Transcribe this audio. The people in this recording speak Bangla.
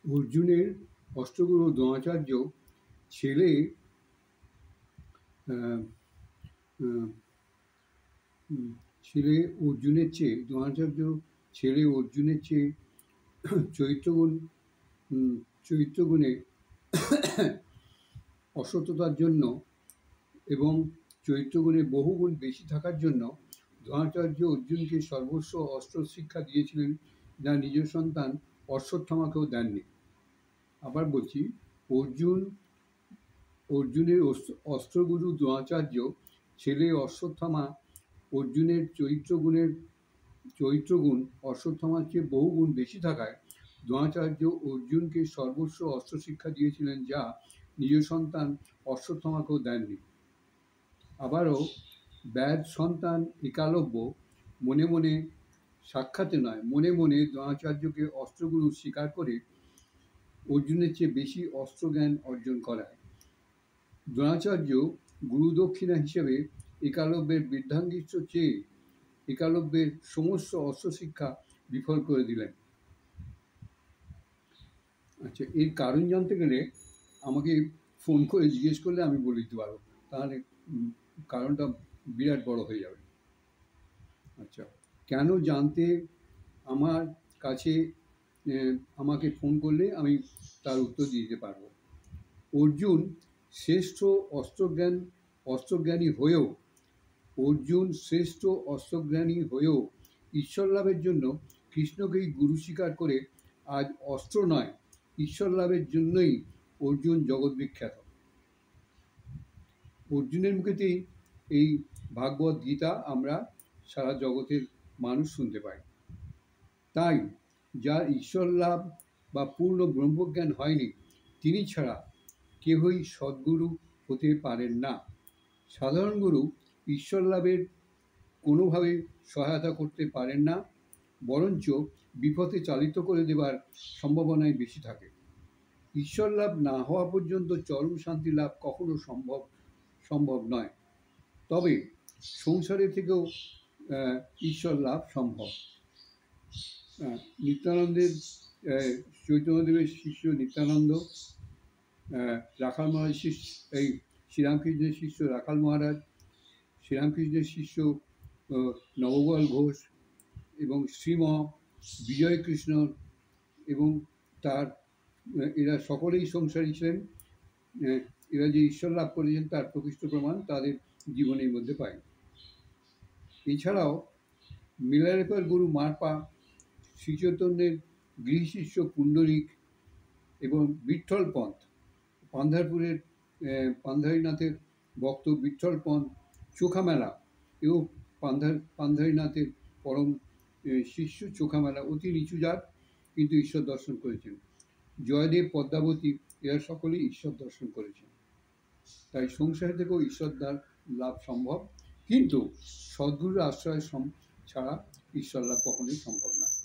অর্জুনের অষ্টগুরু দ্রোণাচার্য ছেলে আহ, আহ, ছেলে অর্জুনের চেয়ে দ্রোণাচার্য ছেলে অর্জুনের চেয়ে চরিত্রগুণ চরিত্রগুণে অসততার জন্য এবং চরিত্রগুণে বহুগুণ বেশি থাকার জন্য দ্রোণাচার্য অর্জুনকে সর্বস্ব অস্ত্র শিক্ষা দিয়েছিলেন, যা নিজ সন্তান অশ্বত্থামাকেও দেননি। আবার বলছি, অর্জুনের অস্ত্রগুরু দ্রোণাচার্য ছেলে অশ্বত্থামা অর্জুনের চরিত্রগুণ অশ্বত্থামার চেয়ে বহুগুণ বেশি থাকায় দ্রোণাচার্য অর্জুনকে সর্বস্ব অস্ত্র শিক্ষা দিয়েছিলেন, যা নিজ সন্তান অশ্বত্থামাকেও দেননি। আবারও ব্যাস সন্তান একালব্য মনে মনে সাক্ষাতে নয়, মনে মনে দ্রোণাচার্যকে অস্ত্রগুরু স্বীকার করে অর্জুনের চেয়ে বেশি অস্ত্রজ্ঞান অর্জন করায়। দ্রোণাচার্য গুরুদক্ষিণা হিসেবে একালব্যের বৃদ্ধাঙ্গিষ্ঠ চেয়ে একালব্যের সমস্ত অস্ত্র শিক্ষা বিফল করে দিলেন। আচ্ছা, এর কারণ জানতে গেলে আমাকে ফোন করে জিজ্ঞেস করলে আমি বলে দিতে পারবো, তাহলে কারণটা বিরাট বড় হয়ে যাবে। আচ্ছা, কেন জানতে আমার কাছে আমাকে ফোন করলে আমি তার উত্তর দিতে পারবো। অর্জুন শ্রেষ্ঠ অস্ত্রজ্ঞানী হয়েও ঈশ্বর লাভের জন্য কৃষ্ণকেই গুরু স্বীকার করে আজ অস্ত্র নয়, ঈশ্বর লাভের জন্যই অর্জুন জগৎ বিখ্যাত। অর্জুনের মুখেতেই এই ভাগবত গীতা আমরা সারা জগতের মানুষ শুনতে পাই। তাই যার ঈশ্বর লাভ বা পূর্ণ ব্রহ্মজ্ঞান হয়নি, তিনি ছাড়া কেহই সদ্গুরু হতে পারেন না। সাধারণ গুরু ঈশ্বর লাভের কোনোভাবে সহায়তা করতে পারেন না, বরঞ্চ বিপথে চালিত করে দেবার সম্ভাবনাই বেশি থাকে। ঈশ্বর লাভ না হওয়া পর্যন্ত চরম শান্তি লাভ কখনো সম্ভব নয়। তবে সংসারে থেকেও ঈশ্বর লাভ সম্ভব। নিত্যানন্দের চৈতন্যদেবের শিষ্য নিত্যানন্দ, রাখাল মহারাজ এই শ্রীরামকৃষ্ণের শিষ্য রাখাল মহারাজ, শ্রীরামকৃষ্ণের শিষ্য নবগোপাল ঘোষ এবং শ্রীম বিজয় কৃষ্ণ এবং এরা সকলেই সংসারী ছিলেন। এরা যে ঈশ্বর লাভ করেছেন তার প্রকৃষ্ট প্রমাণ তাদের জীবনের মধ্যে পাই। এছাড়াও মিলারেপার গুরু মারপা, শ্রীচৈতন্যের গৃহশিষ্য পুণ্ডরিক এবং বিঠ্ঠল পন্থ, পান্ধারপুরের পান্ধারীনাথের ভক্ত বিঠ্ঠল পন্থ চোখামেলা এবং পান্ধারীনাথের পরম শিষ্য চোখামেলা অতি নিচু জাত, কিন্তু ঈশ্বর দর্শন করেছেন। জয়দেব, পদ্মাবতী এরা সকলেই ঈশ্বর দর্শন করেছেন। তাই সংসার থেকেও ঈশ্বর লাভ সম্ভব, কিন্তু সদ্গুরুর আশ্রয় ছাড়া ঈশ্বর লাভ কখনোই সম্ভব নয়।